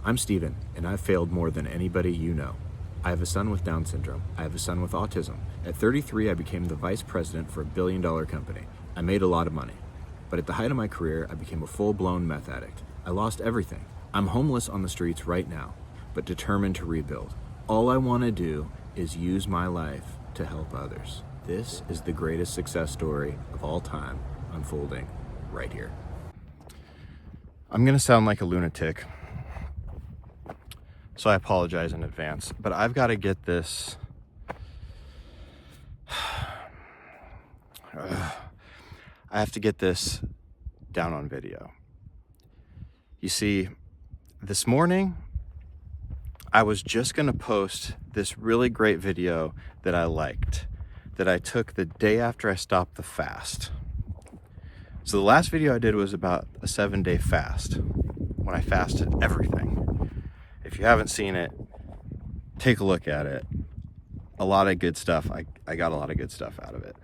I'm Steven, and I've failed more than anybody you know. I have a son with Down syndrome. I have a son with autism. At 33, I became the vice president for a billion-dollar company. I made a lot of money. But at the height of my career, I became a full-blown meth addict. I lost everything. I'm homeless on the streets right now, but determined to rebuild. All I want to do is use my life to help others. This is the greatest success story of all time unfolding right here. I'm going to sound like a lunatic, so I apologize in advance, but I've got to get this. I have to get this down on video. You see, this morning, I was just going to post this really great video that I liked, that I took the day after I stopped the fast. So the last video I did was about a 7-day fast, when I fasted everything. If you haven't seen it, take a look at it. A lot of good stuff. I got a lot of good stuff out of it.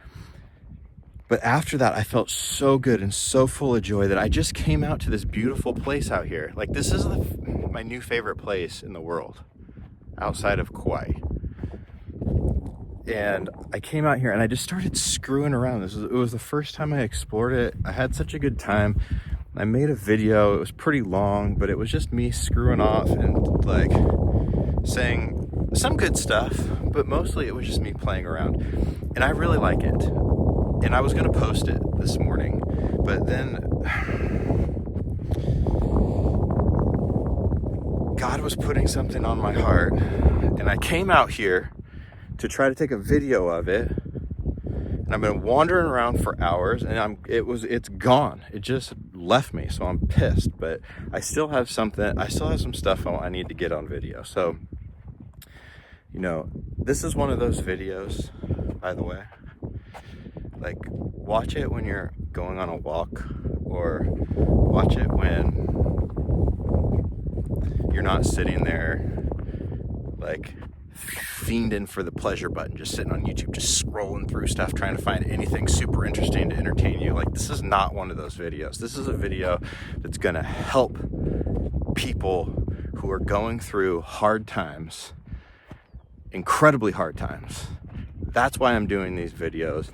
But after that, I felt so good and so full of joy that I just came out to this beautiful place out here. Like, this is my new favorite place in the world, outside of Kauai. And I came out here and I just started screwing around. It was the first time I explored it. I had such a good time. I made a video. It was pretty long, but it was just me screwing off and like saying some good stuff, but mostly it was just me playing around. And I really like it. And I was going to post it this morning, but then God was putting something on my heart, and I came out here to try to take a video of it. And I've been wandering around for hours, and it's gone. It just left me, so I'm pissed. But I still have some stuff I need to get on video. So, you know, this is one of those videos, by the way. Like, watch it when you're going on a walk, or watch it when you're not sitting there, like, fiending for the pleasure button, just sitting on YouTube, just scrolling through stuff, trying to find anything super interesting to entertain you. Like, this is not one of those videos. This is a video that's going to help people who are going through hard times, incredibly hard times. That's why I'm doing these videos.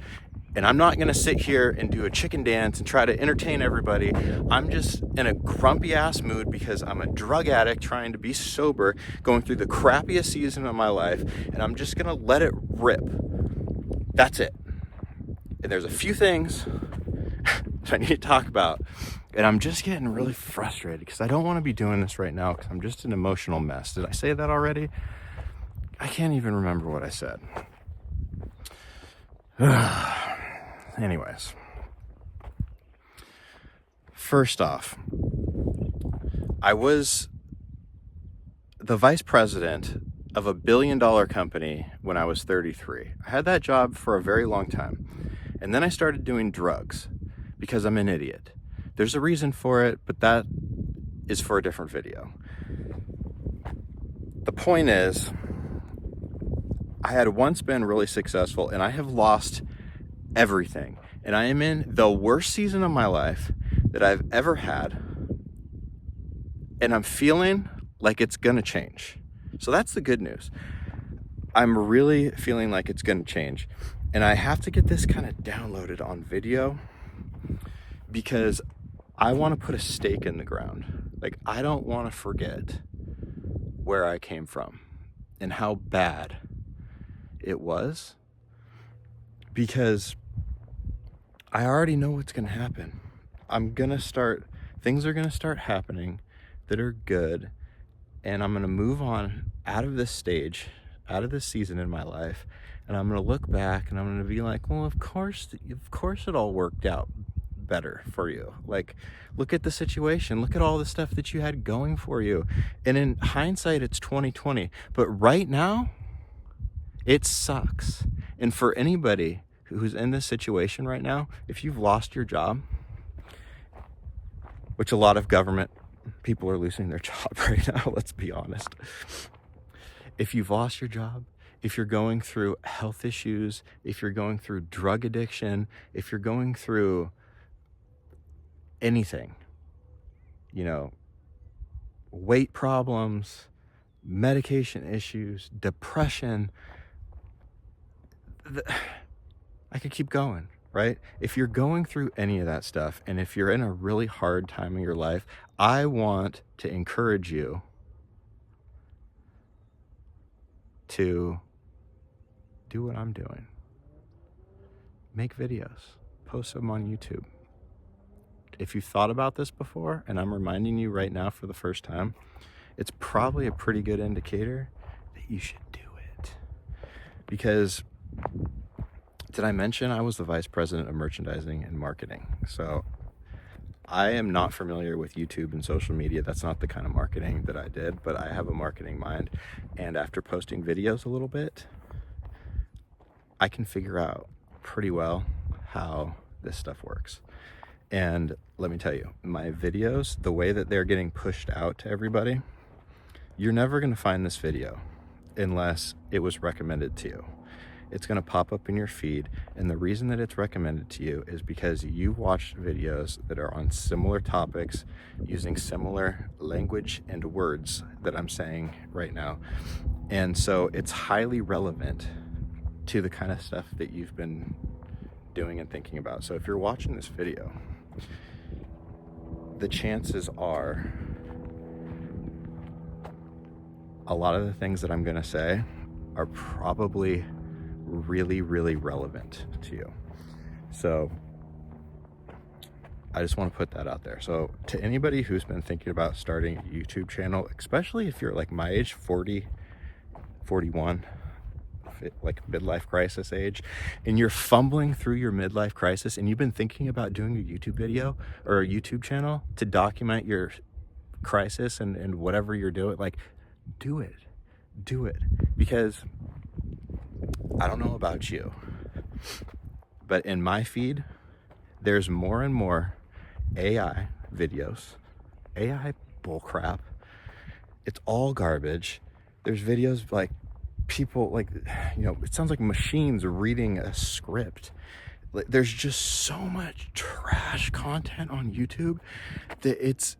And I'm not going to sit here and do a chicken dance and try to entertain everybody. I'm just in a grumpy ass mood because I'm a drug addict trying to be sober, going through the crappiest season of my life, and I'm just going to let it rip. That's it. And there's a few things that I need to talk about, and I'm just getting really frustrated because I don't want to be doing this right now because I'm just an emotional mess. Did I say that already? I can't even remember what I said. Anyways, first off, I was the vice president of a billion-dollar company when I was 33. I had that job for a very long time. And then I started doing drugs because I'm an idiot. There's a reason for it, but that is for a different video. The point is, I had once been really successful, and I have lost everything. And I am in the worst season of my life that I've ever had. And I'm feeling like it's gonna change. So that's the good news. I'm really feeling like it's gonna change. And I have to get this kind of downloaded on video because I wanna put a stake in the ground. Like, I don't wanna forget where I came from and how bad it was, because I already know what's going to happen. Things are going to start happening that are good, and I'm going to move on out of this stage, out of this season in my life, and I'm going to look back and I'm going to be like, well, of course it all worked out better for you. Like, look at the situation, look at all the stuff that you had going for you. And in hindsight, it's 2020, but right now, it sucks. And for anybody who's in this situation right now, if you've lost your job, which a lot of government people are losing their job right now, let's be honest. If you've lost your job, if you're going through health issues, if you're going through drug addiction, if you're going through anything, you know, weight problems, medication issues, depression. I could keep going, right? If you're going through any of that stuff, and if you're in a really hard time in your life, I want to encourage you to do what I'm doing. Make videos, post them on YouTube. If you thought about this before, and I'm reminding you right now for the first time, it's probably a pretty good indicator that you should do it. Because did I mention I was the vice president of merchandising and marketing? So I am not familiar with YouTube and social media. That's not the kind of marketing that I did, but I have a marketing mind. And after posting videos a little bit, I can figure out pretty well how this stuff works. And let me tell you, my videos, the way that they're getting pushed out to everybody, you're never going to find this video unless it was recommended to you. It's going to pop up in your feed, and the reason that it's recommended to you is because you watched videos that are on similar topics using similar language and words that I'm saying right now. And so it's highly relevant to the kind of stuff that you've been doing and thinking about. So if you're watching this video, the chances are a lot of the things that I'm going to say are probably really, really relevant to you. So I just want to put that out there. So to anybody who's been thinking about starting a YouTube channel, especially if you're like my age, 40, 41, like midlife crisis age, and you're fumbling through your midlife crisis and you've been thinking about doing a YouTube video or a YouTube channel to document your crisis and whatever you're doing, like do it. Because I don't know about you, but in my feed, there's more and more AI videos, AI bullcrap. It's all garbage. There's videos like people like, it sounds like machines reading a script. There's just so much trash content on YouTube that it's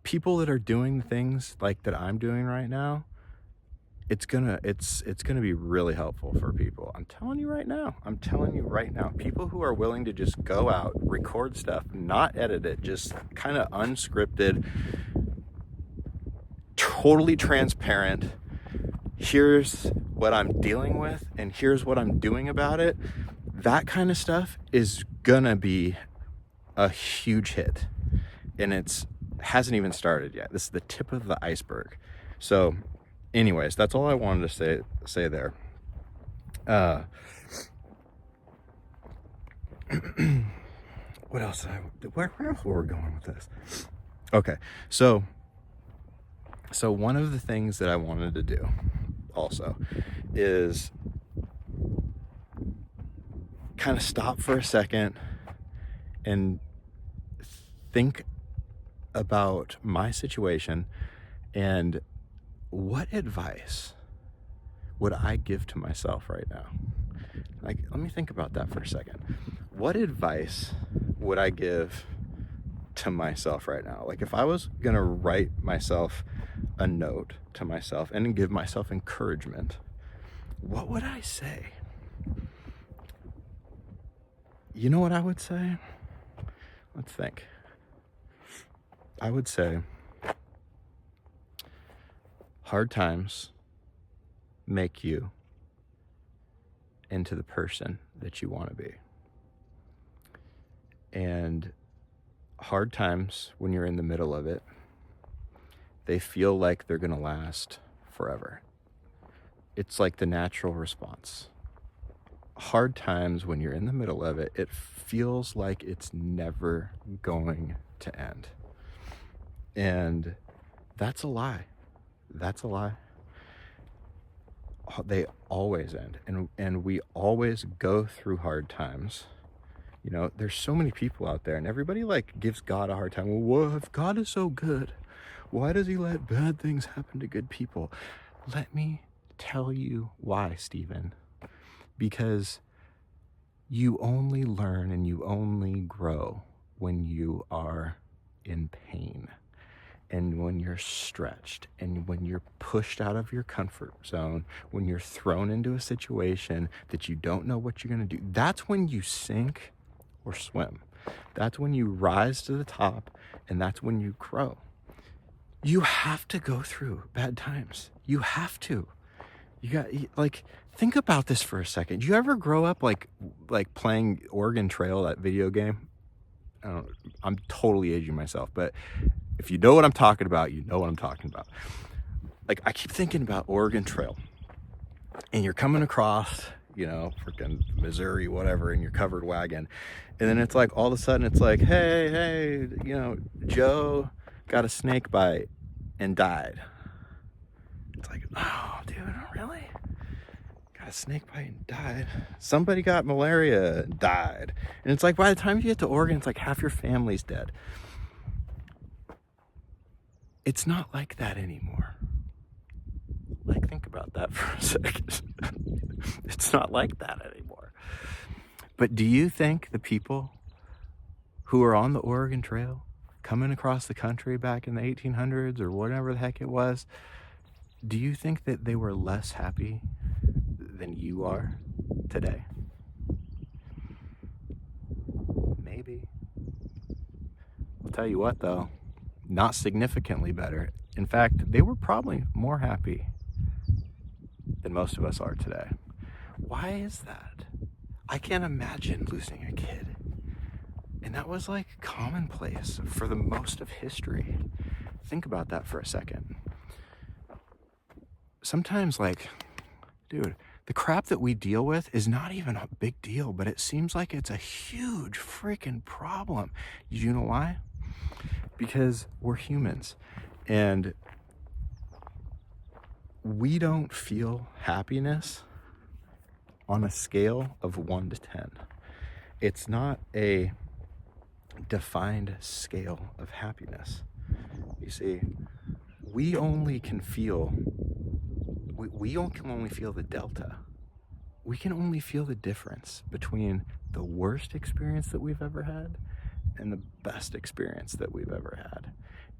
people that are doing things like that I'm doing right now. It's gonna be really helpful for people. I'm telling you right now, people who are willing to just go out, record stuff, not edit it, just kind of unscripted, totally transparent. Here's what I'm dealing with and here's what I'm doing about it. That kind of stuff is gonna be a huge hit, and hasn't even started yet. This is the tip of the iceberg. So anyways, that's all I wanted to say there. What else? Where else were we going with this? Okay, so one of the things that I wanted to do also is kind of stop for a second and think about my situation and what advice would I give to myself right now? Like, let me think about that for a second. What advice would I give to myself right now? Like, if I was gonna write myself a note to myself and give myself encouragement, what would I say? You know what I would say? Let's think. I would say, hard times make you into the person that you want to be. And hard times, when you're in the middle of it, they feel like they're going to last forever. It's like the natural response. Hard times, when you're in the middle of it, it feels like it's never going to end. And that's a lie. They always end, and we always go through hard times. There's so many people out there, and everybody gives God a hard time. Well, if God is so good, why does he let bad things happen to good people? Let me tell you why, Stephen. Because you only learn and you only grow when you are in pain. and when you're stretched, and when you're pushed out of your comfort zone, when you're thrown into a situation that you don't know what you're going to do, that's when you sink or swim. That's when you rise to the top, and that's when you grow. You have to go through bad times. You have to. You got, like, think about this for a second. Do you ever grow up like playing Oregon Trail, that video game? I'm totally aging myself, but if you know what I'm talking about, you know what I'm talking about. Like, I keep thinking about Oregon Trail, and you're coming across, freaking Missouri, whatever, in your covered wagon. And then it's like, all of a sudden it's like, hey, Joe got a snake bite and died. It's like, oh, dude, really? Got a snake bite and died. Somebody got malaria and died. And it's like, by the time you get to Oregon, it's like half your family's dead. It's not like that anymore. Like, think about that for a second. It's not like that anymore. But do you think the people who are on the Oregon Trail, coming across the country back in the 1800s or whatever the heck it was, do you think that they were less happy than you are today? Maybe. I'll tell you what, though, not significantly better. In fact, they were probably more happy than most of us are today. Why is that? I can't imagine losing a kid. And that was like commonplace for the most of history. Think about that for a second. Sometimes, like, dude, the crap that we deal with is not even a big deal, but it seems like it's a huge freaking problem. You know why? Because we're humans, and we don't feel happiness on a scale of 1 to 10. It's not a defined scale of happiness. You see, we can only feel the delta. We can only feel the difference between the worst experience that we've ever had and the best experience that we've ever had.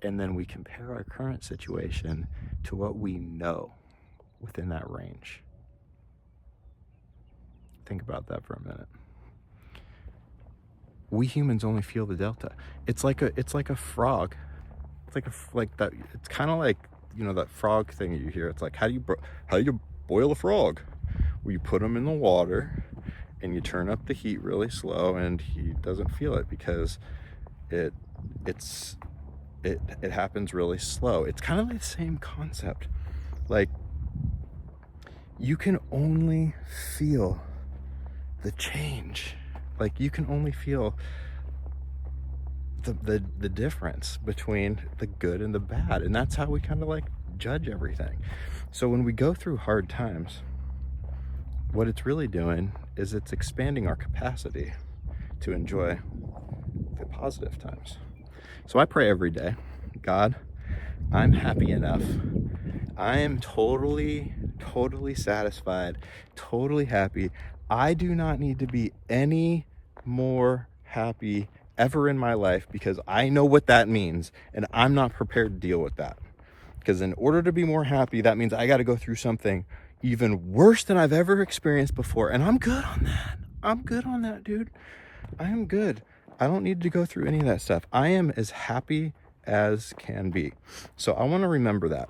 And then we compare our current situation to what we know within that range. Think about that for a minute. We humans only feel the delta. It's like a frog. It's kind of like, that frog thing that you hear. It's like, how do you boil a frog? Well, you put him in the water and you turn up the heat really slow, and he doesn't feel it because it happens really slow. It's kind of the same concept. Like, you can only feel the change. Like, you can only feel the difference between the good and the bad. And that's how we kind of like judge everything. So when we go through hard times, what it's really doing is it's expanding our capacity to enjoy the positive times. So I pray every day, God, I'm happy enough. I am totally satisfied, totally happy. I do not need to be any more happy ever in my life, because I know what that means, and I'm not prepared to deal with that. Because in order to be more happy, that means I got to go through something even worse than I've ever experienced before. And I'm good on that. I'm good on that, dude. I am good. I don't need to go through any of that stuff. I am as happy as can be. So I want to remember that.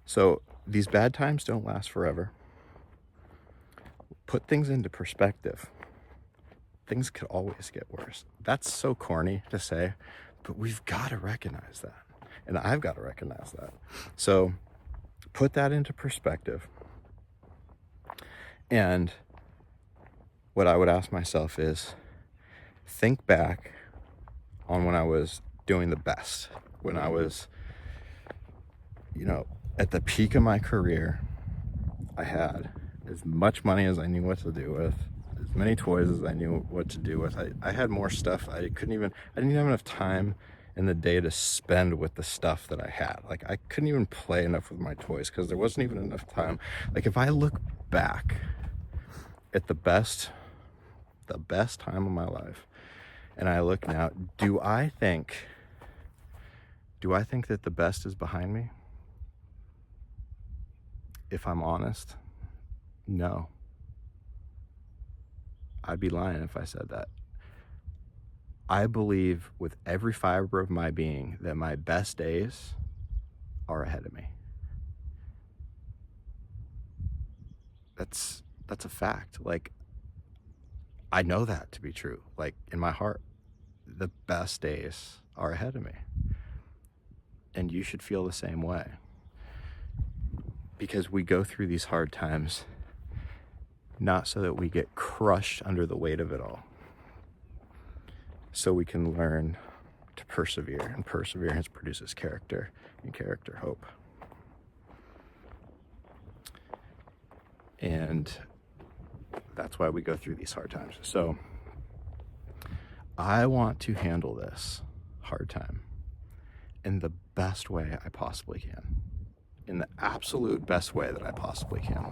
So these bad times don't last forever. Put things into perspective. Things could always get worse. That's so corny to say, but we've got to recognize that. And I've got to recognize that. So put that into perspective. And what I would ask myself is, think back on when I was doing the best, when I was, at the peak of my career. I had as much money as I knew what to do with, as many toys as I knew what to do with. I had more stuff. I didn't even have enough time in the day to spend with the stuff that I had. Like, I couldn't even play enough with my toys because there wasn't even enough time. Like, if I look back at the best time of my life, and I look now, do I think that the best is behind me? If I'm honest, no. I'd be lying if I said that. I believe with every fiber of my being that my best days are ahead of me. That's a fact. Like, I know that to be true. Like, in my heart, the best days are ahead of me. And you should feel the same way. Because we go through these hard times not so that we get crushed under the weight of it all, so we can learn to persevere, and perseverance produces character, and character hope. And that's why we go through these hard times. So I want to handle this hard time in the best way I possibly can, in the absolute best way that I possibly can.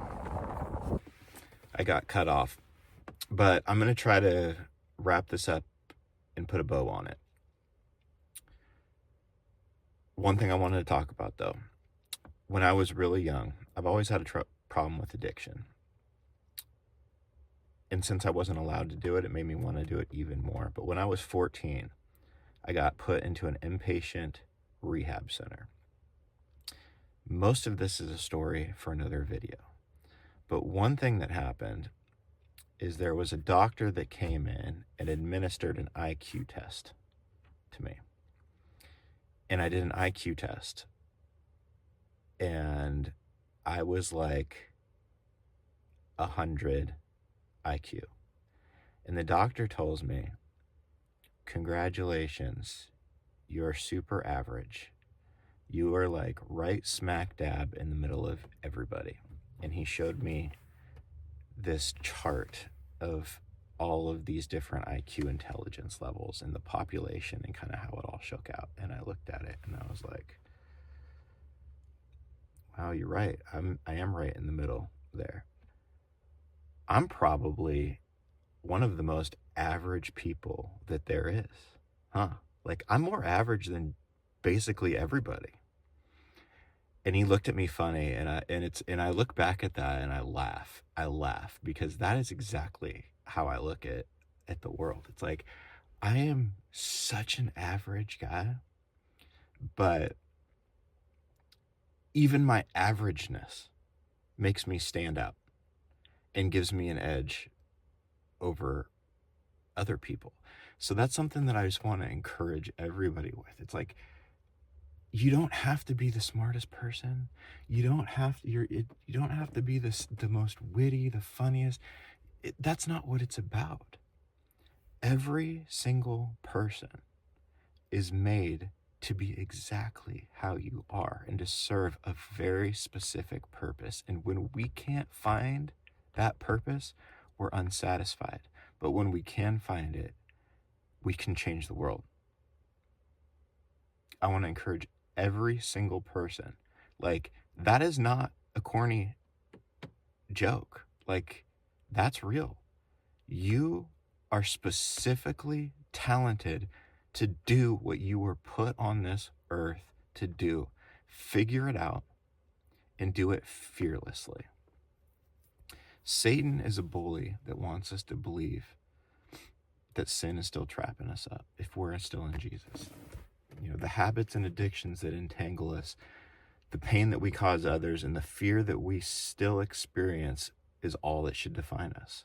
I got cut off, but I'm going to try to wrap this up and put a bow on it. One thing I wanted to talk about, though, when I was really young, I've always had a problem with addiction. And since I wasn't allowed to do it, it made me want to do it even more. But when I was 14, I got put into an inpatient rehab center. Most of this is a story for another video. But one thing that happened is there was a doctor that came in and administered an IQ test to me. And I did an IQ test. And I was like 100 IQ. And the doctor tells me, congratulations, you're super average. You are like right smack dab in the middle of everybody. And he showed me this chart of all of these different IQ intelligence levels in the population and kind of how it all shook out. And I looked at it and I was like, wow, you're right. I am right in the middle there. I'm probably one of the most average people that there is. Like, I'm more average than basically everybody. And he looked at me funny, and I look back at that and I laugh. I laugh because that is exactly how I look at the world. It's like, I am such an average guy, but even my averageness makes me stand out and gives me an edge over other people. So that's something that I just want to encourage everybody with. It's like, you don't have to be the smartest person. You don't have to, you don't have to be the most witty, the funniest. That's not what it's about. Every single person is made to be exactly how you are and to serve a very specific purpose. And when we can't find that purpose, we're unsatisfied. But when we can find it, we can change the world. I want to encourage every single person. Like, that is not a corny joke. Like, that's real. You are specifically talented to do what you were put on this earth to do. Figure it out and do it fearlessly. Satan is a bully that wants us to believe that sin is still trapping us up if we're still in Jesus. You know, the habits and addictions that entangle us, the pain that we cause others, and the fear that we still experience is all that should define us.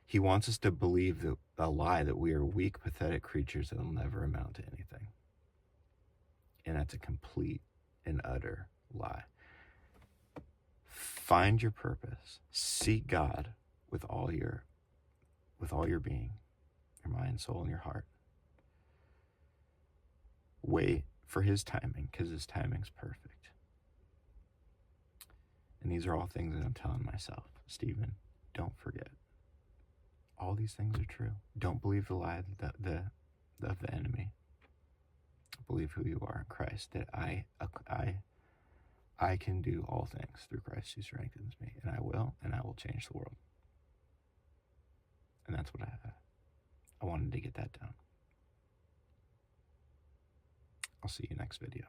He wants us to believe a lie that we are weak, pathetic creatures that will never amount to anything. And that's a complete and utter lie. Find your purpose. Seek God with all your being, your mind, soul, and your heart. Wait for his timing, because his timing's perfect. And these are all things that I'm telling myself. Stephen, don't forget. All these things are true. Don't believe the lie of the enemy. Believe who you are in Christ, that I can do all things through Christ who strengthens me, and I will change the world. And that's what I wanted to get that down. I'll see you next video.